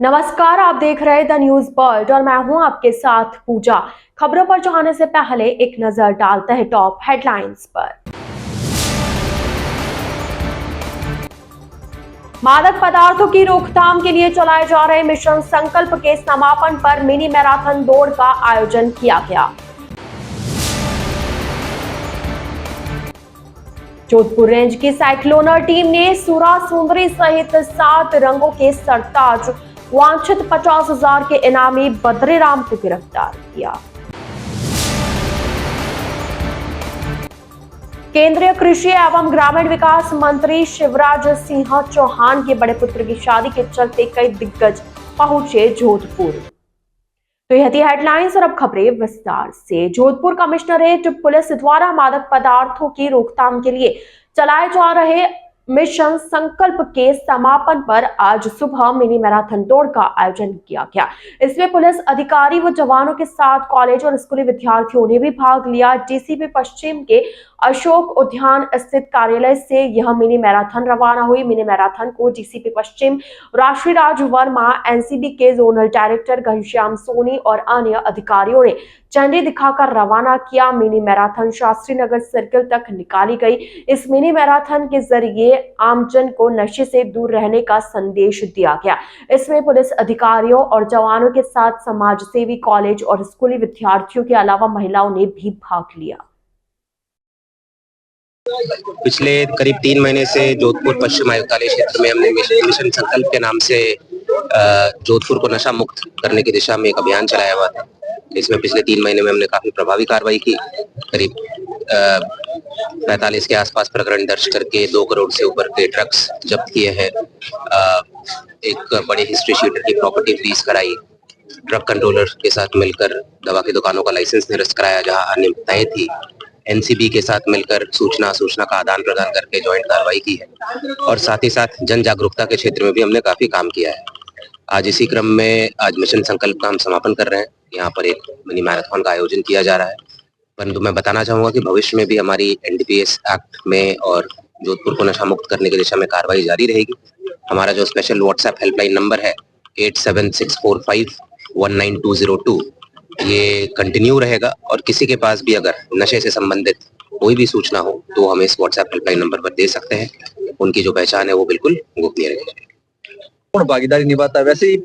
नमस्कार, आप देख रहे द न्यूज वर्ल्ड और मैं हूं आपके साथ पूजा। खबरों पर जाने से पहले एक नजर डालते हैं टॉप हेडलाइंस पर। मादक पदार्थों की रोकथाम के लिए चलाए जा रहे मिशन संकल्प के समापन पर मिनी मैराथन दौड़ का आयोजन किया गया। जोधपुर रेंज की साइक्लोनर टीम ने सुरा सुंदरी सहित 7 रंगों के सरताज वांछित 50,000 के इनामी बद्रीराम को गिरफ्तार किया। केंद्रीय कृषि एवं ग्रामीण विकास मंत्री शिवराज सिंह चौहान के बड़े पुत्र की शादी के चलते कई दिग्गज पहुंचे जोधपुर। तो यह थी हेडलाइंस और अब खबरें विस्तार से। जोधपुर कमिश्नरेट पुलिस द्वारा मादक पदार्थों की रोकथाम के लिए चलाए जा रहे मिशन संकल्प के समापन पर आज सुबह मिनी मैराथन दौड़ का आयोजन किया गया। इसमें पुलिस अधिकारी व जवानों के साथ कॉलेज और स्कूली विद्यार्थियों ने भी भाग लिया। डीसीपी पश्चिम के अशोक उद्यान स्थित कार्यालय से यह मिनी मैराथन रवाना हुई। मिनी मैराथन को डीसीपी पश्चिम राष्ट्रीय राज वर्मा, एनसीबी के जोनल डायरेक्टर घनश्याम सोनी और अन्य अधिकारियों ने झंडी दिखाकर रवाना किया। Mini marathon Shastri Nagar circle तक निकाली गई। इस मिनी मैराथन के जरिए आमजन को नशे से दूर रहने का संदेश दिया गया। इसमें पुलिस अधिकारियों और जवानों के साथ समाज सेवी, कॉलेज और स्कूली विद्यार्थियों के अलावा महिलाओं ने भी भाग लिया। पिछले करीब 3 महीने से जोधपुर पश्चिम आयुक्तालय क्षेत्र में हमने मिशन संकल्प के नाम से जोधपुर को नशा मुक्त करने की दिशा में एक अभियान चलाया हुआ था। इसमें पिछले 3 महीने में हमने काफी प्रभावी कार्रवाई की। करीब 45 के आसपास प्रकरण दर्ज करके 2 करोड़ से ऊपर के ड्रग्स जब्त किए हैं। एक बड़े हिस्ट्री शीटर की प्रॉपर्टी फ्रीज कराई। ड्रग कंट्रोलर के साथ मिलकर दवा की दुकानों का लाइसेंस निरस्त कराया जहां अनियमितताएं थी। एनसीबी के साथ मिलकर सूचना का आदान प्रदान करके ज्वाइंट कार्रवाई की है और साथ ही साथ जन जागरूकता के क्षेत्र में भी हमने काफी काम किया है। आज इसी क्रम में आज मिशन संकल्प का हम समापन कर रहे हैं। यहाँ पर एक मिनी मैराथन का आयोजन किया जा रहा है। परंतु मैं बताना चाहूंगा कि भविष्य में भी हमारी एनडीपीएस एक्ट में और जोधपुर को नशा मुक्त करने की दिशा में कार्रवाई जारी रहेगी। हमारा जो स्पेशल व्हाट्सएप हेल्पलाइन नंबर है 8764519202 ये कंटिन्यू रहेगा और किसी के पास भी अगर नशे से संबंधित कोई भी सूचना हो तो हमें इस व्हाट्सएप हेल्पलाइन नंबर पर दे सकते हैं। उनकी जो पहचान है वो बिल्कुल गोपनीय रहेगी। भागीदारी निभाता है। वैसे ही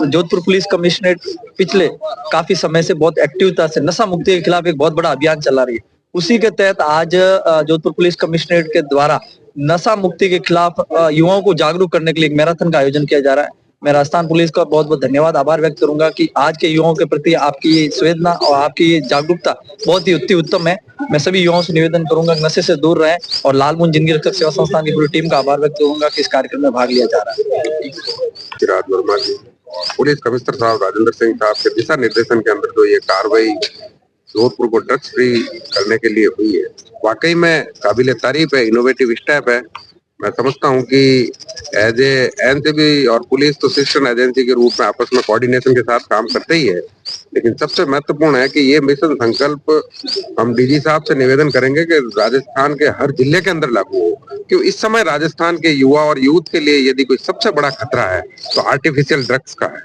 जोधपुर पुलिस कमिश्नरेट पिछले काफी समय से बहुत एक्टिवता से नशा मुक्ति के खिलाफ एक बहुत बड़ा अभियान चला रही है। उसी के तहत आज जोधपुर पुलिस कमिश्नरेट के द्वारा नशा मुक्ति के खिलाफ युवाओं को जागरूक करने के लिए एक मैराथन का आयोजन किया जा रहा है। मैं राजस्थान पुलिस का बहुत बहुत धन्यवाद आभार व्यक्त करूंगा कि आज के युवाओं के प्रति आपकी संवेदना और आपकी जागरूकता बहुत ही अति उत्तम है। मैं सभी युवाओं से निवेदन करूंगा नशे से दूर रहें और लालमुन जिंदगी रक्षक सेवा संस्थान की पूरी टीम का आभार व्यक्त करूंगा कि इस कार्यक्रम में भाग लिया जा रहा है। राज वर्मा जी, पुलिस कमिश्नर साहब राजेंद्र सिंह साहब के दिशा निर्देशन के अंदर जो ये कार्रवाई जोधपुर को ड्रग्स फ्री करने के लिए हुई है, वाकई में काबिले तारीफ है, इनोवेटिव स्टेप है। मैं समझता हूं कि एज ए एनसीबी और पुलिस तो सिस्टर एजेंसी के रूप में आपस में कोऑर्डिनेशन के साथ काम करते ही है, लेकिन सबसे महत्वपूर्ण है कि ये मिशन संकल्प हम डीजी साहब से निवेदन करेंगे कि राजस्थान के हर जिले के अंदर लागू हो, क्योंकि इस समय राजस्थान के युवा और यूथ के लिए यदि कोई सबसे बड़ा खतरा है तो आर्टिफिशियल ड्रग्स का है।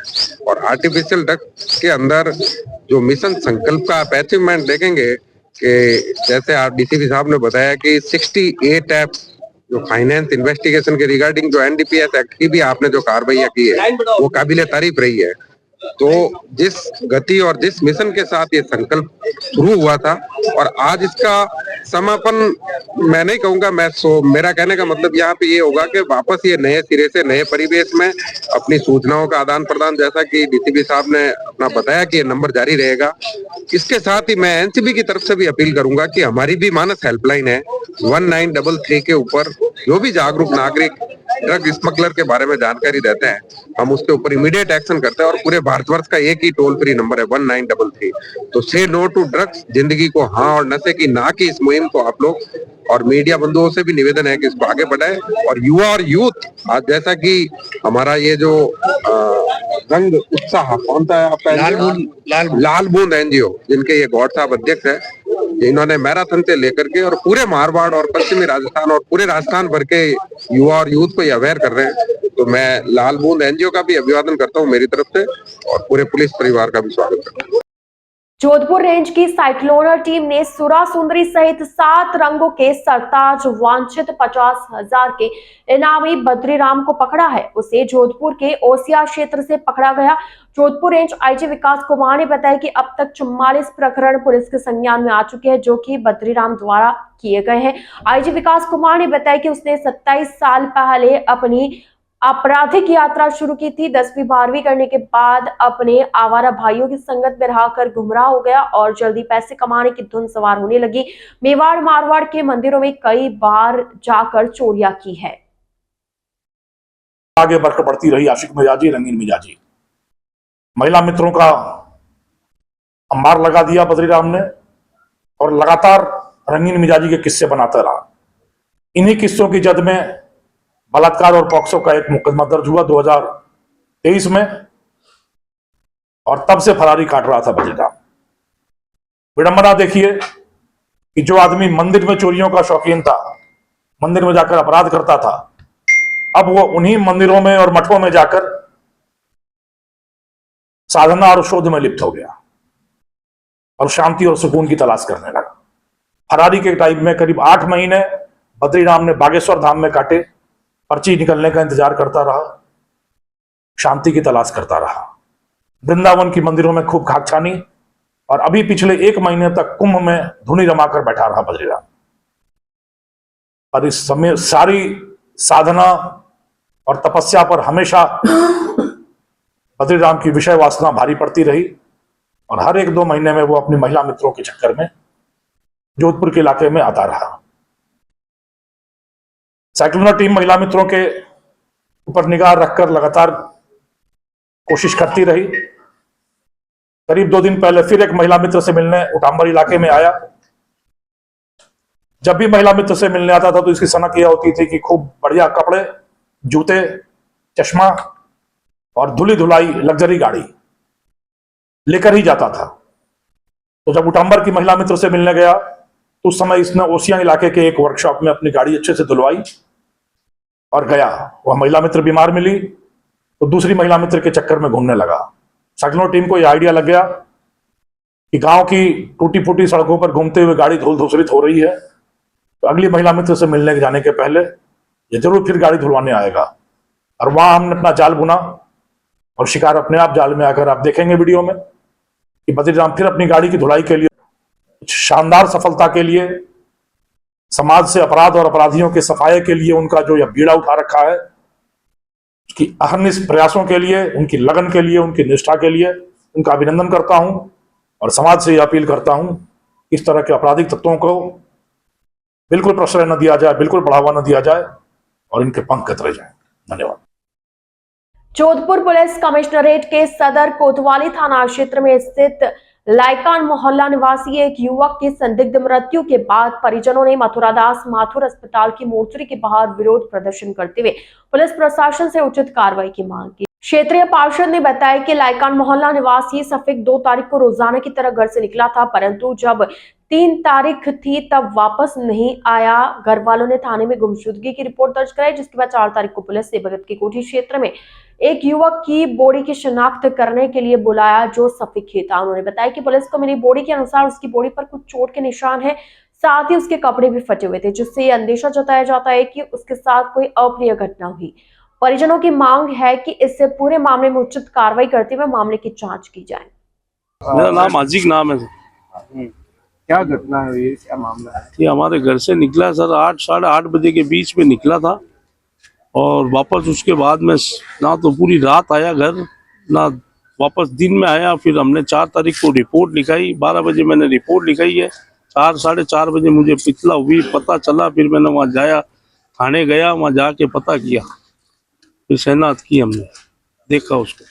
और आर्टिफिशियल ड्रग्स के अंदर जो मिशन संकल्प का आप अचीवमेंट देखेंगे कि जैसे आप डीसीपी साहब ने बताया कि 68 एक्ट जो फाइनेंस इन्वेस्टिगेशन के रिगार्डिंग जो एनडीपीएस एक्ट की भी आपने जो कार्रवाइयां की है वो काबिले तारीफ रही है। तो जिस गति और जिस मिशन के साथ ये संकल्प शुरू हुआ था और आज इसका समापन मैं नहीं कहूंगा, मेरा कहने का मतलब यहाँ पे ये होगा कि वापस ये नए सिरे से नए परिवेश में अपनी सूचनाओं का आदान प्रदान, जैसा कि डीसीपी साहब ने अपना बताया कि ये नंबर जारी रहेगा। इसके साथ ही मैं एनसीबी की तरफ से भी अपील करूंगा कि हमारी भी मानस हेल्पलाइन है 1933 के ऊपर जो भी जागरूक नागरिक ड्रग स्मगलर के बारे में जानकारी देते हैं हम उसके ऊपर इमीडिएट एक्शन करते हैं और पूरे भारतवर्ष का एक ही टोल फ्री नंबर है 1933। तो से नो टू ड्रग्स, जिंदगी को हाँ और नशे की ना की इस मुहिम को आप लोग और मीडिया बंधुओं से भी निवेदन है कि इसको आगे बढ़ाए और युवा और यूथ आज जैसा कि हमारा ये जो रंग उत्साह कौन सा है आपका, लाल बूंद एनजीओ जिनके ये गौड़ साहब अध्यक्ष है, इन्होंने मैराथन से लेकर के और पूरे मारवाड़ और पश्चिमी राजस्थान और पूरे राजस्थान भर के युवा और यूथ को ये अवेयर कर रहे हैं। तो मैं लाल बूंद एनजीओ का भी अभिवादन करता हूँ मेरी तरफ से, और पूरे पुलिस परिवार का भी स्वागत करता हूँ। जोधपुर रेंज की साइक्लोनर टीम ने सुरा सुंदरी सहित 7 रंगों के सरताज वांछित 50,000 के इनामी बद्रीराम को पकड़ा है। उसे जोधपुर के ओसिया क्षेत्र से पकड़ा गया। जोधपुर रेंज आईजी विकास कुमार ने बताया कि अब तक 44 प्रकरण पुलिस के संज्ञान में आ चुके हैं जो कि बद्रीराम द्वारा किए गए हैं। आईजी विकास कुमार ने बताया कि उसने 27 साल पहले अपनी आपराधिक यात्रा शुरू की थी। 10वीं 12वीं करने के बाद अपने आवारा भाइयों की संगत में रहकर गुमराह हो गया और जल्दी पैसे कमाने की धुन सवार होने लगी। मेवाड़ मारवाड़ के मंदिरों में कई बार जाकर चोरियां की है। आगे बढ़कर बढ़ती रही आशिक मिजाजी, रंगीन मिजाजी, महिला मित्रों का अंबार लगा दिया बद्रीराम ने और लगातार रंगीन मिजाजी के किस्से बनाता रहा। इन्हीं किस्सों की जद में बलात्कार और पॉक्सो का एक मुकदमा दर्ज हुआ 2023 में, और तब से फरारी काट रहा था बद्रीराम। विडंबना देखिए कि जो आदमी मंदिर में चोरियों का शौकीन था, मंदिर में जाकर अपराध करता था, अब वो उन्हीं मंदिरों में और मठों में जाकर साधना और शोध में लिप्त हो गया और शांति और सुकून की तलाश करने लगा। फरारी के टाइम में करीब 8 महीने बद्रीराम ने बागेश्वर धाम में काटे, पर्ची निकलने का इंतजार करता रहा, शांति की तलाश करता रहा। वृंदावन की मंदिरों में खूब खाक छानी और अभी पिछले 1 महीने तक कुंभ में धुनी रमाकर बैठा रहा बद्रीराम। और इस समय सारी साधना और तपस्या पर हमेशा बद्रीराम की विषय वासना भारी पड़ती रही और हर 1-2 महीने में वो अपनी महिला मित्रों के चक्कर में जोधपुर के इलाके में आता रहा। साइक्लोनर टीम महिला मित्रों के ऊपर निगाह रखकर लगातार कोशिश करती रही। करीब 2 दिन पहले फिर एक महिला मित्र से मिलने उटांबर इलाके में आया। जब भी महिला मित्र से मिलने आता था तो इसकी सनक यह होती थी कि खूब बढ़िया कपड़े, जूते, चश्मा और धुली धुलाई लग्जरी गाड़ी लेकर ही जाता था। तो जब उटांबर की महिला मित्र से मिलने गया तो उस समय इसने ओसिया इलाके के एक वर्कशॉप में अपनी गाड़ी अच्छे से धुलवाई और गया। वह महिला मित्र बीमार मिली तो दूसरी महिला मित्र के चक्कर में घूमने लगा। साइक्लोनर टीम को यह आइडिया लग गया कि गांव की टूटी फूटी सड़कों पर घूमते हुए गाड़ी धूल धूसरित हो रही है, तो अगली महिला मित्र से मिलने के जाने के पहले ये जरूर फिर गाड़ी धुलवाने आएगा। और वहां हमने अपना जाल बुना और शिकार अपने आप जाल में आकर, आप देखेंगे वीडियो में कि बद्रीराम फिर अपनी गाड़ी की धुलाई के लिए, शानदार सफलता के लिए, समाज से अपराध और अपराधियों के सफाये के लिए उनका जो यह बीड़ा उठा रखा है, उसकी अहर्निश प्रयासों के लिए, उनकी लगन के लिए, उनकी निष्ठा के लिए उनका अभिनंदन करता हूं और समाज से यह अपील करता हूं कि इस तरह के आपराधिक तत्वों को बिल्कुल प्रश्रय न दिया जाए, बिल्कुल बढ़ावा न दिया जाए और इनके पंख कतरे जाए। धन्यवाद। जोधपुर पुलिस कमिश्नरेट के सदर कोतवाली थाना क्षेत्र में स्थित लाइकान मोहल्ला निवासी एक युवक की संदिग्ध मृत्यु के बाद परिजनों ने मथुरादास माथुर अस्पताल की मोर्चरी के बाहर विरोध प्रदर्शन करते हुए पुलिस प्रशासन से उचित कार्रवाई की मांग की। क्षेत्रीय पार्षद ने बताया कि लाइकान मोहल्ला निवासी सफिक 2 तारीख को रोजाना की तरह घर से निकला था, परंतु जब 3 तारीख थी तब वापस नहीं आया। घर वालों ने थाने में गुमशुदगी की रिपोर्ट दर्ज कराई, जिसके बाद 4 तारीख को पुलिस ने भगत की कोठी क्षेत्र में एक युवक की बॉडी की शिनाख्त करने के लिए बुलाया जो सफिक ही था। उन्होंने बताया कि पुलिस को मिली बॉडी के अनुसार उसकी बॉडी पर कुछ चोट के निशान है, साथ ही उसके कपड़े भी फटे हुए थे, जिससे ये अंदेशा जताया जाता है कि उसके साथ कोई अप्रिय घटना हुई। परिजनों की मांग है कि इससे पूरे मामले में उचित कार्रवाई करते हुए मामले की जांच की जाए। मेरा नाम अजीक नाम है। क्या घटना है, ये क्या मामला है? ये हमारे घर से निकला सर 8 साढ़े 8 बजे के बीच में निकला था और वापस उसके बाद में ना तो पूरी रात आया घर, ना वापस दिन में आया। फिर हमने 4 तारीख को रिपोर्ट लिखाई, 12 बजे मैंने रिपोर्ट लिखाई है। 4 साढ़े 4 बजे मुझे पिछला हुई पता चला, फिर मैंने वहाँ जाया, थाने गया, वहाँ जाके पता किया, फिर शनाख्त की, हमने देखा उसको।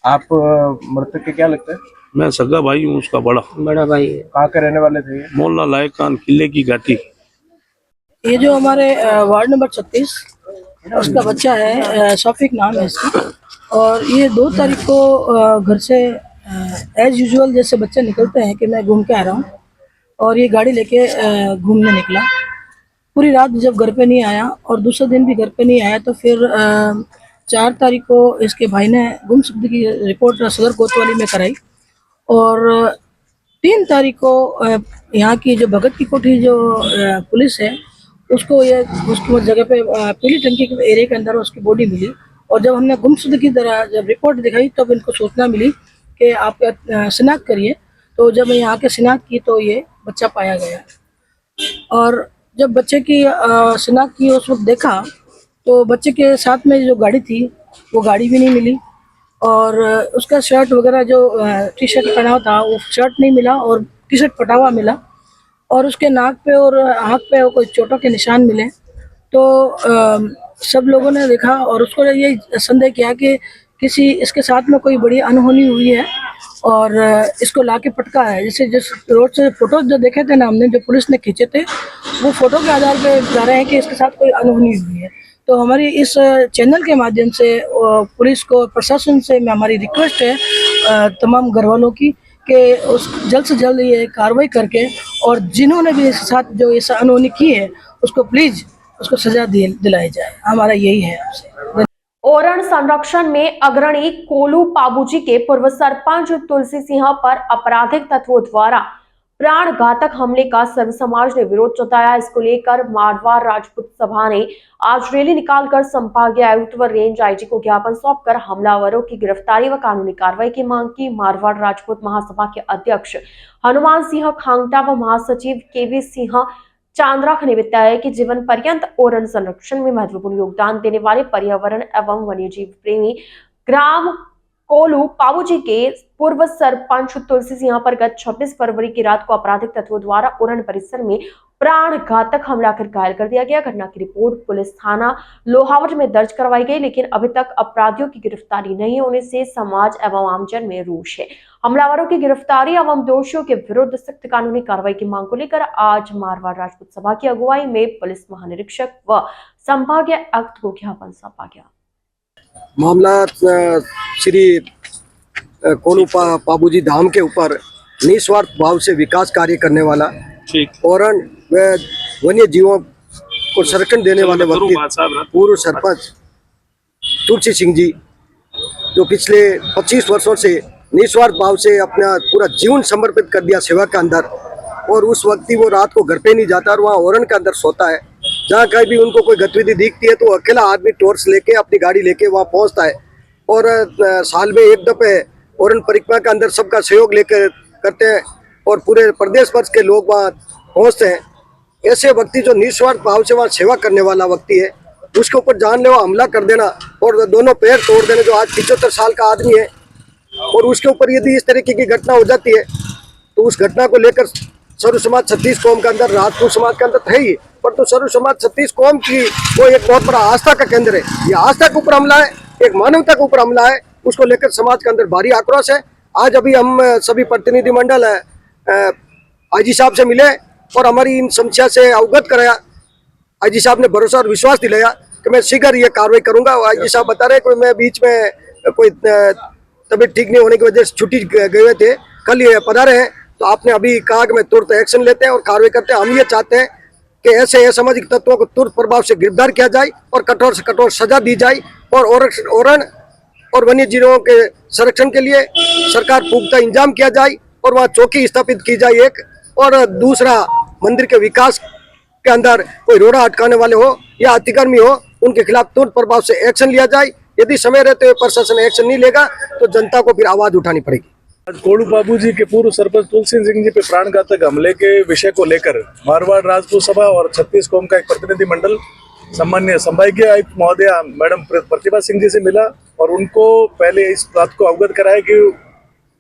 आप मृतक के क्या लगता है? मैं सगा भाई हूँ उसका, बड़ा भाई। कहाँ के रहने वाले थे? मोहल्ला लायकान, किले की घाटी। ये जो हमारे वार्ड नंबर 36 उसका बच्चा है, शफीक नाम है इसका, और ये 2 तारीख को घर से एज यूजुअल जैसे बच्चे निकलते हैं कि मैं घूम के आ रहा हूँ, और ये गाड़ी लेके घूमने निकला। पूरी रात जब घर पे नहीं आया और दूसरे दिन भी घर पे नहीं आया, तो फिर 4 तारीख को इसके भाई ने गुमशुदगी की रिपोर्ट सदर कोतवाली में कराई। और 3 तारीख को यहाँ की जो भगत की कोठी जो पुलिस है, उसको जगह पे पीली टंकी के एरिया के अंदर उसकी बॉडी मिली। और जब हमने गुमशुदगी की तरह जब रिपोर्ट दिखाई, तब इनको सूचना मिली कि आप शिनाख्त करिए। तो जब यहाँ के शिनाख्त की तो ये बच्चा पाया गया। और जब बच्चे की शिनाख्त की उस वक्त देखा, तो बच्चे के साथ में जो गाड़ी थी वो गाड़ी भी नहीं मिली। और उसका शर्ट वगैरह जो टी शर्ट पहना हुआ था वो शर्ट नहीं मिला, और टी शर्ट फटा हुआ मिला। और उसके नाक पे और आँख पे कोई चोटों के निशान मिले। तो सब लोगों ने देखा और उसको ये संदेह किया कि किसी इसके साथ में कोई बड़ी अनहोनी हुई है और इसको लाके पटका है। जैसे जिस रोड से फोटो जो देखे थे ना हमने, जो पुलिस ने खींचे थे, वो फोटो के आधार पे बता रहे हैं कि इसके साथ कोई अनहोनी हुई है। तो हमारी इस चैनल के माध्यम से पुलिस को, प्रशासन से हमारी रिक्वेस्ट है तमाम घर वालों की कि उस जल्द से जल्द ये कार्रवाई करके, और जिन्होंने भी इसके साथ जो ऐसा अनहोनी की है उसको प्लीज़ उसको सजा दिलाई जाए। हमारा यही है आपसे। ओरण संरक्षण में अग्रणी कोलू पाबूजी के पूर्व सरपंच तुलसी सिंह पर आपराधिक तत्वों द्वारा प्राण घातक हमले का सर्व समाज ने विरोध जताया। इसको लेकर मारवाड़ राजपूत सभा ने आज रैली निकालकर संभागीय आयुक्त व रेंज आईजी को ज्ञापन सौंपकर हमलावरों की गिरफ्तारी व कानूनी कार्रवाई की मांग की। मारवाड़ राजपूत महासभा के अध्यक्ष हनुमान सिंह खांगटा व महासचिव केवी सिंह चांद्राख ने बताया कि जीवन पर्यंत ओरण संरक्षण में महत्वपूर्ण योगदान देने वाले पर्यावरण एवं वन्यजीव प्रेमी ग्राम कोलू पाबूजी के पूर्व सरपंच तुलसी सिंह पर गत 26 फरवरी की रात को आपराधिक तत्वों द्वारा ओरण परिसर में प्राण घातक हमला कर घायल कर दिया गया। घटना की रिपोर्ट पुलिस थाना लोहावट में दर्ज करवाई गई, लेकिन अभी तक अपराधियों की गिरफ्तारी नहीं होने से समाज एवं आमजन में रोष है। हमलावरों की गिरफ्तारी एवं दोषियों के विरुद्ध सख्त कानूनी कार्रवाई की मांग को लेकर आज मारवाड़ राजपूत सभा की अगुवाई में पुलिस महानिरीक्षक व संभागीय आयुक्त को ज्ञापन सौंपा गया। मामला श्री कोलू पाबूजी धाम के ऊपर निस्वार्थ भाव से विकास कार्य करने वाला ओरण व वन्य जीवों को संरक्षण देने वाले व्यक्ति पूर्व सरपंच तुलसी सिंह जी, जो पिछले 25 वर्षों से निस्वार्थ भाव से अपना पूरा जीवन समर्पित कर दिया सेवा के अंदर, और उस व्यक्ति वो रात को घर पे नहीं जाता और वहाँ ओरण के अंदर सोता है। जहाँ कहीं भी उनको कोई गतिविधि दिखती है तो अकेला आदमी टॉर्च लेके अपनी गाड़ी लेके वहाँ पहुँचता है, और साल में एक दफे ओरण परिक्रमा के अंदर सबका सहयोग लेकर करते हैं और पूरे प्रदेश भर के लोग वहाँ पहुँचते हैं। ऐसे व्यक्ति जो निस्वार्थ भाव से वहाँ सेवा करने वाला व्यक्ति है, उसके ऊपर जानलेवा हमला कर देना और दोनों पैर तोड़ देना, जो आज 75 साल का आदमी है, और उसके ऊपर यदि इस तरीके की घटना हो जाती है तो उस घटना को लेकर सर्व समाज 36 कौम के अंदर, राजपूत समाज के अंदर है ही, पर तो सर्व समाज 36 कौम की वो एक बहुत बड़ा आस्था का केंद्र है। ये आस्था के ऊपर हमला है, एक मानवता के ऊपर हमला है, उसको लेकर समाज के अंदर भारी आक्रोश है। आज अभी हम सभी प्रतिनिधिमंडल आईजी साहब से मिले और हमारी इन समस्या से अवगत कराया। आईजी साहब ने भरोसा और विश्वास दिलाया कि मैं शीघ्र ये कार्रवाई करूंगा। आईजी साहब बता रहे कि मैं बीच में कोई तबीयत ठीक नहीं होने की वजह से छुट्टी गए हुए थे, कल ये पधारे हैं, तो आपने अभी कहा कि मैं तुरंत एक्शन लेते हैं और कार्रवाई करते हैं। हम ये चाहते हैं कि ऐसे असामाजिक तत्वों को तुरंत प्रभाव से गिरफ्तार किया जाए और कठोर से कठोर सजा दी जाए, और ओरण और वन्य जीवों के संरक्षण के लिए सरकार पुख्ता इंतजाम किया जाए और वहाँ चौकी स्थापित की जाए एक, और दूसरा मंदिर के विकास के अंदर कोई रोड़ा अटकाने वाले हो या अतिक्रमी हो, उनके खिलाफ तुरंत प्रभाव से एक्शन लिया जाए। यदि समय रहते हुए प्रशासन एक्शन नहीं लेगा तो जनता को फिर आवाज उठानी पड़ेगी। आज कोलू बाबूजी के पूर्व सरपंच तुलसी सिंह जी पे प्राणघातक हमले के विषय को लेकर मारवाड़ राजपूत सभा और 36 कौम का एक प्रतिनिधि मंडल सम्मान्य संभागीय आयुक्त महोदय मैडम प्रतिभा सिंह जी से मिला और उनको पहले इस बात को अवगत कराया कि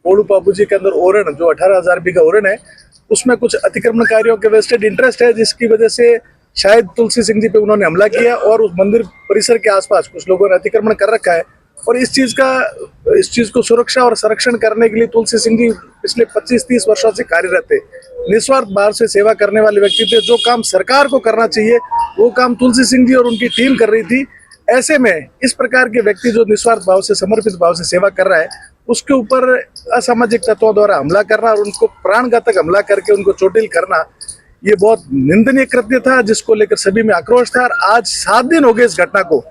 कोलू बाबूजी के अंदर ओरण जो 18,000 बीघा ओरण है उसमें कुछ अतिक्रमणकारियों के वेस्टेड इंटरेस्ट है, जिसकी वजह से शायद तुलसी सिंह जी पे उन्होंने हमला किया और उस मंदिर परिसर के आसपास कुछ लोगों ने अतिक्रमण कर रखा है। और इस चीज को सुरक्षा और संरक्षण करने के लिए तुलसी सिंह जी पिछले 25-30 वर्षों से कार्यरत थे। निस्वार्थ भाव से सेवा करने वाले व्यक्ति थे। जो काम सरकार को करना चाहिए वो काम तुलसी सिंह जी और उनकी टीम कर रही थी। ऐसे में इस प्रकार के व्यक्ति जो निस्वार्थ भाव से, समर्पित भाव से सेवा कर रहा है, उसके ऊपर असामाजिक तत्वों द्वारा हमला करना और उनको प्राणघातक हमला करके उनको चोटिल करना, ये बहुत निंदनीय कृत्य था, जिसको लेकर सभी में आक्रोश था। और आज 7 दिन हो गए इस घटना को,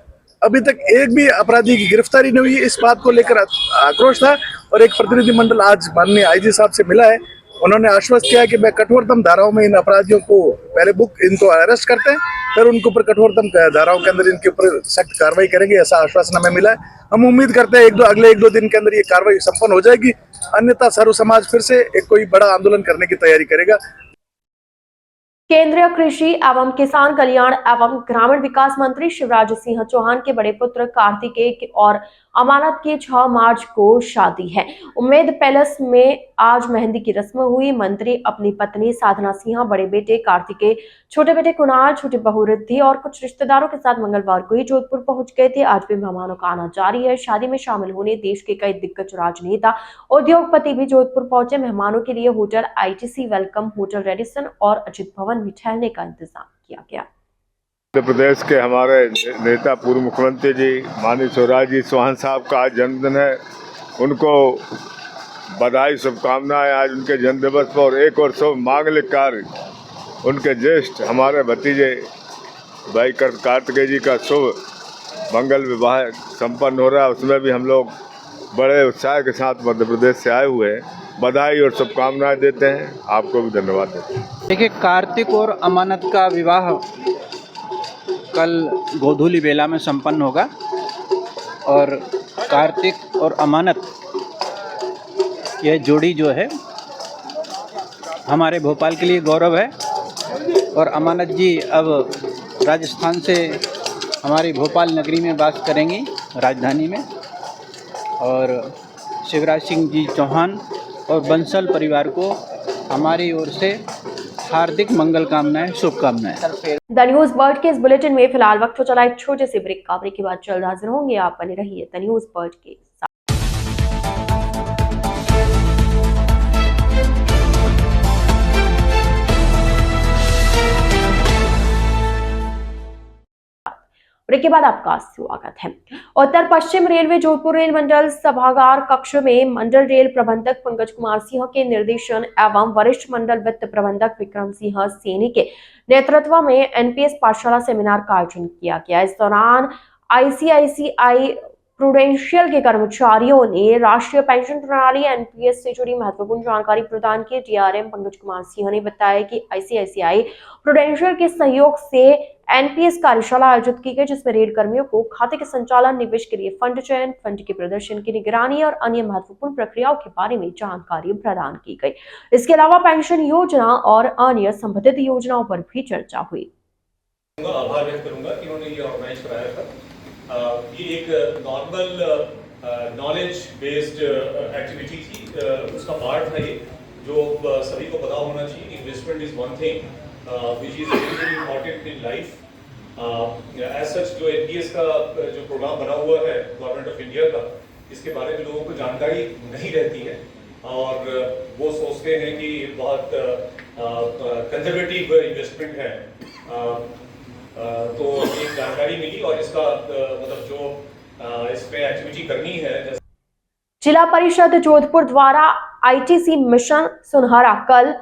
अभी तक एक भी अपराधी की गिरफ्तारी नहीं हुई। इस बात को लेकर आक्रोश था और एक प्रतिनिधिमंडल आज माननीय आईजी साहब से मिला है। उन्होंने आश्वस्त किया कि मैं कठोरतम धाराओं में इन अपराधियों को पहले इनको अरेस्ट करते हैं, फिर उनके ऊपर कठोरतम धाराओं के अंदर इनके ऊपर सख्त कार्रवाई करेंगे, ऐसा आश्वासन हमें मिला है। हम उम्मीद करते हैं अगले एक दो दिन के अंदर ये कार्रवाई संपन्न हो जाएगी, अन्यथा सर्व समाज फिर से एक कोई बड़ा आंदोलन करने की तैयारी करेगा। केंद्रीय कृषि एवं किसान कल्याण एवं ग्रामीण विकास मंत्री शिवराज सिंह चौहान के बड़े पुत्र कार्तिकेय और अमानत की 6 मार्च को शादी है। उम्मेद पैलेस में आज मेहंदी की रस्म हुई। मंत्री अपनी पत्नी साधना सिंह, बड़े बेटे कार्तिकेय, छोटे बेटे कुणाल, छोटी बहू रिद्धि और कुछ रिश्तेदारों के साथ मंगलवार को ही जोधपुर पहुंच गए थे। आज भी मेहमानों का आना जारी है। शादी में शामिल होने देश के कई दिग्गज राजनेता, उद्योगपति भी जोधपुर पहुंचे। मेहमानों के लिए hotel ITC welcome, hotel Radisson और अजित भवन में ठहरने का इंतजाम किया गया। मध्य प्रदेश के हमारे नेता पूर्व मुख्यमंत्री जी माननीय शिवराज जी चौहान साहब का आज जन्मदिन है। उनको बधाई, शुभकामनाएं। आज उनके जन्मदिवस पर एक और शुभ मांगलिक कार्य उनके ज्येष्ठ हमारे भतीजे भाई कार्तिकेय जी का शुभ मंगल विवाह संपन्न हो रहा है। उसमें भी हम लोग बड़े उत्साह के साथ मध्य प्रदेश से आए हुए हैं। बधाई और शुभकामनाएं देते हैं। आपको भी धन्यवाद देते हैं। देखिए, कार्तिक और अमानत का विवाह कल गोधूली बेला में संपन्न होगा और कार्तिक और अमानत यह जोड़ी जो है हमारे भोपाल के लिए गौरव है। और अमानत जी अब राजस्थान से हमारी भोपाल नगरी में वास करेंगी, राजधानी में। और शिवराज सिंह जी चौहान और बंसल परिवार को हमारी ओर से हार्दिक मंगल कामनाएं, शुभकामनाएं। द न्यूज बर्ड के इस बुलेटिन में फिलहाल वक्त हो चला एक छोटे से ब्रेक का। ब्रेक के बाद जल्द हाजिर होंगे। आप बने रहिए द न्यूज बर्ड के साथ। ब्रेक के बाद आपका स्वागत है। उत्तर पश्चिम रेलवे जोधपुर रेल मंडल सभागार कक्ष में मंडल रेल प्रबंधक पंकज कुमार सिंह के निर्देशन एवं वरिष्ठ मंडल वित्त प्रबंधक विक्रम सिंह सैनी के नेतृत्व में NPS पाठशाला सेमिनार का आयोजन किया गया। इस दौरान ICICI प्रूडेंशियल के कर्मचारियों ने राष्ट्रीय पेंशन प्रणाली NPS से जुड़ी महत्वपूर्ण जानकारी प्रदान की। DRM पंकज कुमार सिंह ने बताया कि ICICI प्रूडेंशियल के सहयोग से NPS कार्यशाला आयोजित की गई, जिसमें रेल कर्मियों को खाते के संचालन, निवेश के लिए फंड चयन, फंड के प्रदर्शन की निगरानी और अन्य महत्वपूर्ण प्रक्रियाओं के बारे में जानकारी प्रदान की गई। इसके अलावा पेंशन योजना और अन्य संबंधित योजनाओं पर भी चर्चा हुई। आभार व्यक्त करूंगा कि उन्होंने ये ऑर्गेनाइज कराया था। ये एक नॉर्मल नॉलेज बेस्ड एक्टिविटी थी, उसका पार्ट था ये, जो सभी को पता होना चाहिए। Investment is one thing which is very important in life. As such, जो NPS का जो प्रोग्राम बना हुआ है गवर्नमेंट ऑफ इंडिया का, इसके बारे में लोगों को जानकारी नहीं रहती है और वो सोचते हैं कि बहुत कंजर्वेटिव इन्वेस्टमेंट है। तो एक जानकारी मिली और इसका मतलब जो इसमें एक्टिविटी करनी है। जिला परिषद जोधपुर द्वारा ITC मिशन सुनहरा कल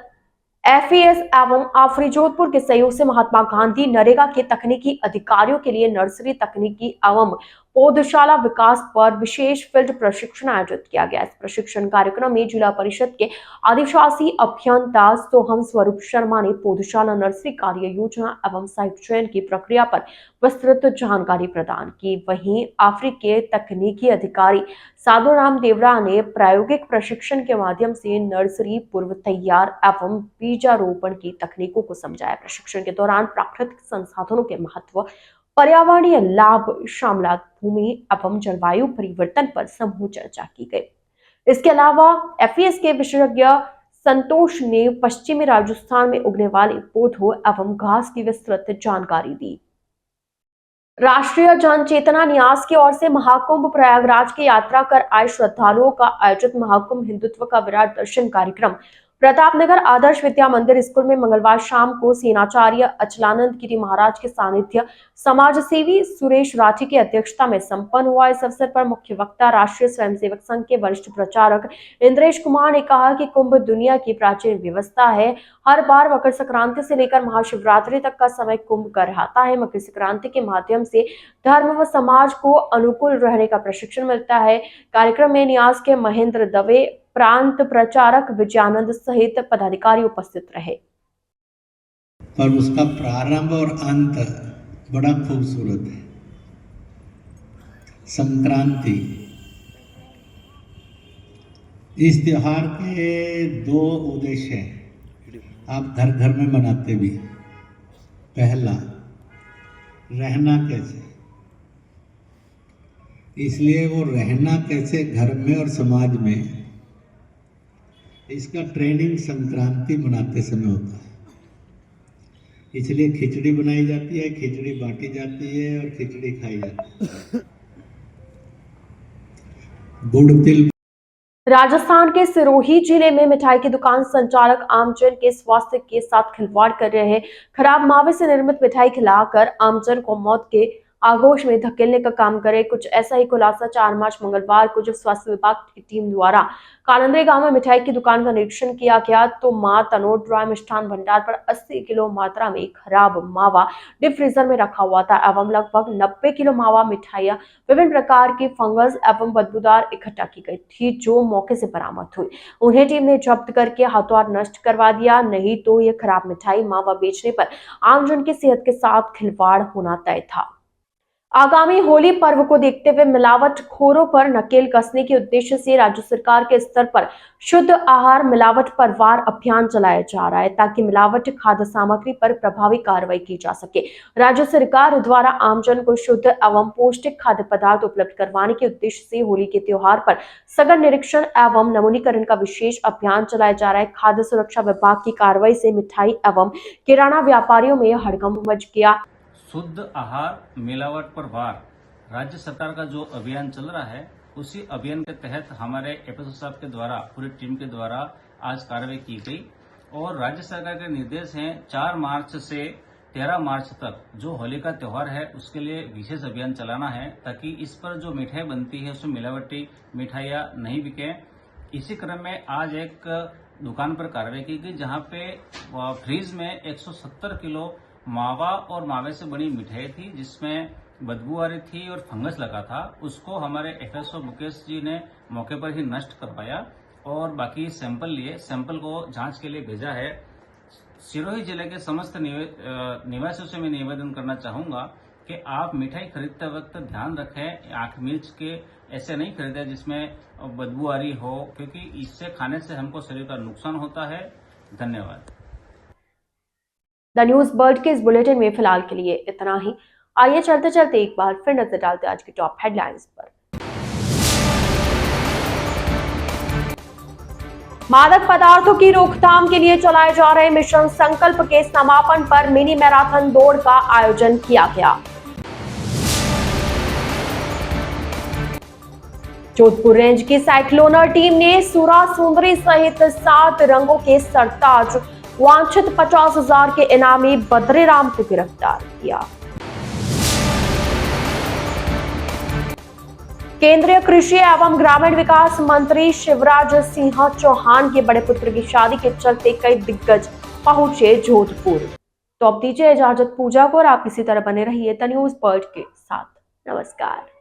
FAS एवं आफरी जोधपुर के सहयोग से महात्मा गांधी नरेगा के तकनीकी अधिकारियों के लिए नर्सरी तकनीकी एवं पौधशाला विकास पर विशेष फील्ड प्रशिक्षण आयोजित किया गया। इस प्रशिक्षण कार्यक्रम में जिला परिषद के अधिशासी अभियंता सोहम स्वरूप शर्मा ने पौधशाला नर्सरी कार्य योजना एवं साइट चयन की प्रक्रिया पर विस्तृत जानकारी प्रदान की। वहीं आफरी के तकनीकी अधिकारी साधुराम देवरा ने प्रायोगिक प्रशिक्षण के माध्यम से नर्सरी पूर्व तैयार एवं बीजारोपण की तकनीकों को समझाया। प्रशिक्षण के दौरान प्राकृतिक संसाधनों के महत्व, पर्यावरणीय लाभ, शामलात भूमि एवं जलवायु परिवर्तन पर समूह चर्चा की गई। इसके अलावा FAS के विशेषज्ञ संतोष ने पश्चिमी राजस्थान में उगने वाले पौधों एवं घास की विस्तृत जानकारी दी। राष्ट्रीय जन चेतना न्यास की ओर से महाकुंभ प्रयागराज की यात्रा कर आए श्रद्धालुओं का आयोजित महाकुंभ हिंदुत्व का विराट दर्शन कार्यक्रम प्रतापनगर आदर्श विद्या मंदिर स्कूल में मंगलवार शाम को सेनाचार्य अचलानंद गिरी महाराज के सानिध्य समाज सेवी सुरेश राठी की अध्यक्षता में संपन्न हुआ। इस अवसर पर मुख्य वक्ता राष्ट्रीय स्वयंसेवक संघ के वरिष्ठ प्रचारक इंद्रेश कुमार ने कहा कि कुंभ दुनिया की प्राचीन व्यवस्था है। हर बार मकर संक्रांति से लेकर महाशिवरात्रि तक का समय कुंभ कहलाता है। मकर संक्रांति के माध्यम से धर्म व समाज को अनुकूल रहने का प्रशिक्षण मिलता है। कार्यक्रम में न्यास के महेंद्र दवे, प्रांत प्रचारक विजयानंद सहित पदाधिकारी उपस्थित रहे। पर उसका प्रारंभ और अंत बड़ा खूबसूरत है। संक्रांति इस त्योहार के दो उद्देश्य हैं, आप घर घर में मनाते भी। पहला, रहना कैसे, इसलिए वो रहना कैसे घर में और समाज में, इसका ट्रेनिंग संक्रांति मनाते समय होता है। इसलिए खिचड़ी बनाई जाती है, खिचड़ी बांटी जाती है और खिचड़ी खाई जाती है। गुड़ तिल। राजस्थान के सिरोही जिले में मिठाई की दुकान संचालक आमजन के स्वास्थ्य के साथ खिलवाड़ कर रहे हैं। खराब मावे से निर्मित मिठाई खिलाकर आमजन को मौत के आगोश में धकेलने का काम करे। कुछ ऐसा ही खुलासा 4 मार्च मंगलवार को जब स्वास्थ्य विभाग की टीम द्वारा कालंदरे गांव में मिठाई की दुकान का निरीक्षण किया गया तो मां तनोट ड्राई मिष्ठान भंडार पर 80 किलो मात्रा में खराब मावा डीप फ्रीजर में रखा हुआ था एवं लगभग 90 किलो मावा मिठाइयां विभिन्न प्रकार की फंगस एवं बदबूदार इकट्ठा की गई थी, जो मौके से बरामद हुई। उन्हें टीम ने जब्त करके हाथों हाथ नष्ट करवा दिया। नहीं तो यह खराब मिठाई मावा बेचने पर आमजन की सेहत के साथ खिलवाड़ होना तय था। आगामी होली पर्व को देखते हुए मिलावटखोरों पर नकेल कसने के उद्देश्य से राज्य सरकार के स्तर पर शुद्ध आहार मिलावट पर वार अभियान चलाया जा रहा है ताकि मिलावट खाद्य सामग्री पर प्रभावी कार्रवाई की जा सके। राज्य सरकार द्वारा आमजन को शुद्ध एवं पौष्टिक खाद्य पदार्थ उपलब्ध करवाने के उद्देश्य से होली के त्योहार पर सघन निरीक्षण एवं नमूनीकरण का विशेष अभियान चलाया जा रहा है। खाद्य सुरक्षा विभाग की कार्रवाई से मिठाई एवं किराना व्यापारियों में हड़कंप मच गया। शुद्ध आहार मिलावट पर वार राज्य सरकार का जो अभियान चल रहा है, उसी अभियान के तहत हमारे एपीएसओ साहब के द्वारा, पूरी टीम के द्वारा आज कार्रवाई की गई और राज्य सरकार के निर्देश हैं 4 मार्च से 13 मार्च तक जो होली का त्यौहार है उसके लिए विशेष अभियान चलाना है ताकि इस पर जो मिठाई बनती है उसमें मिलावटी मिठाइयाँ नहीं बिके। इसी क्रम में आज एक दुकान पर कार्रवाई की गई जहाँ पे फ्रीज में 170 किलो मावा और मावे से बनी मिठाई थी जिसमें बदबू आ रही थी और फंगस लगा था। उसको हमारे एफएसओ मुकेश जी ने मौके पर ही नष्ट करवाया और बाकी सैंपल लिए, सैंपल को जांच के लिए भेजा है। सिरोही जिले के समस्त निवासियों से मैं निवेदन करना चाहूंगा कि आप मिठाई खरीदते वक्त ध्यान रखें, आंख मिर्च के ऐसे नहीं खरीदें जिसमें बदबू आ रही हो, क्योंकि इससे खाने से हमको शरीर का नुकसान होता है। धन्यवाद। द न्यूज बर्ड के इस बुलेटिन में फिलहाल के लिए इतना ही। आइए चलते चलते एक बार फिर नजर डालते आज की टॉप हेडलाइंस पर। मादक पदार्थों की रोकथाम के लिए चलाए जा रहे मिशन संकल्प के समापन पर मिनी मैराथन दौड़ का आयोजन किया गया। जोधपुर रेंज की साइक्लोनर टीम ने सुरा सुंदरी सहित 7 रंगों के सरताज वांछित 50,000 के इनामी बद्रीराम को गिरफ्तार किया। केंद्रीय कृषि एवं ग्रामीण विकास मंत्री शिवराज सिंह चौहान के बड़े पुत्र की शादी के चलते कई दिग्गज पहुंचे जोधपुर। तो अब दीजिए इजाजत पूजा को और आप इसी तरह बने रहिए द न्यूज बर्ड के साथ। नमस्कार।